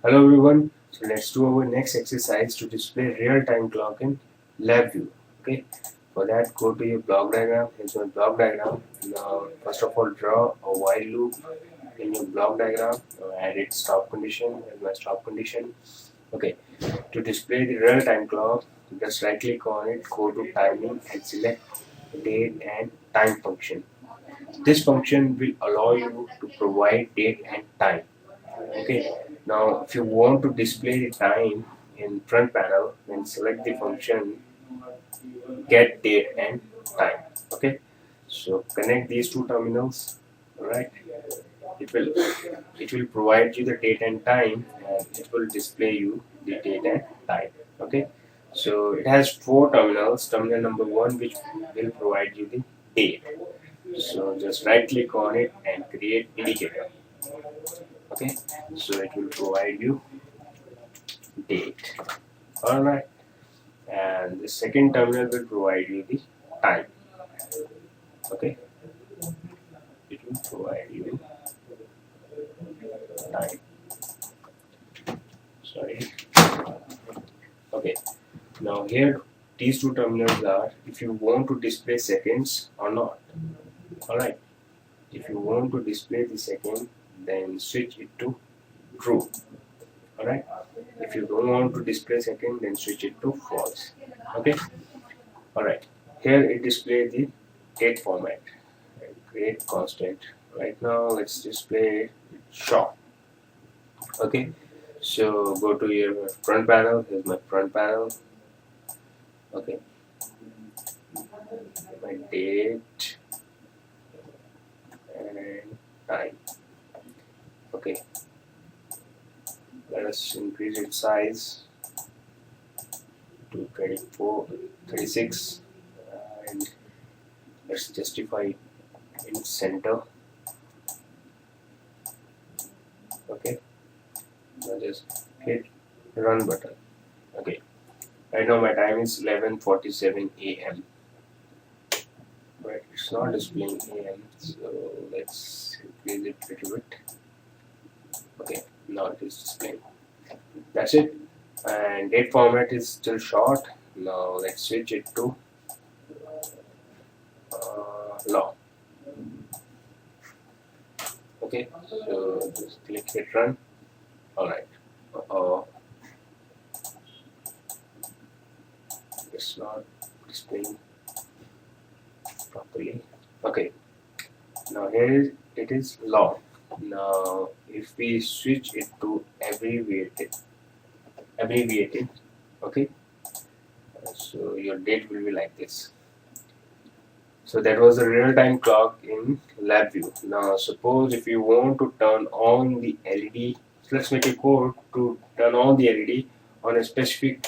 Hello everyone, so let's do our next exercise to display real-time clock in LabVIEW. Okay, for that go to your block diagram. Here's my block diagram. Now first of all draw a while loop in your block diagram. Add its stop condition and my stop condition. Okay, to display the real-time clock, just right click on it, go to timing and select date and time function. This function will allow you to provide date and time. Okay, now if you want to display the time in front panel, then select the function get date and time. Okay, so connect these two terminals. Alright, it will provide you the date and time, and it will display you the date and time. Okay, so it has four terminals. Terminal number one, which will provide you the date. So just right click on it and create indicator. Okay, so it will provide you date. Alright, and the second terminal will provide you the time. Okay, it will provide you time. Sorry. Okay, now here these two terminals are if you want to display seconds or not. Alright, if you want to display the second, then switch it to true. Alright, if you don't want to display second, then switch it to false. Okay, alright, here it displays the date format. Create constant. Right now let's display it short. Okay, so go to your front panel. Here's my front panel. Okay, my date and time. Okay, let us increase its size to 36, and let's justify it in center. Okay, now just hit run button. Okay, right now my time is 11:47 a.m. but it's not displaying a.m. so let's increase it a little bit. Okay, now it is displaying. That's it, and date format is still short. Now let's switch it to long. Okay, so just click hit run. Alright, it's not displaying properly. Okay, now here it is long. Now if we switch it to abbreviated, okay, so your date will be like this. So that was a real-time clock in LabVIEW. Now suppose if you want to turn on the LED, let's make a code to turn on the LED on a specific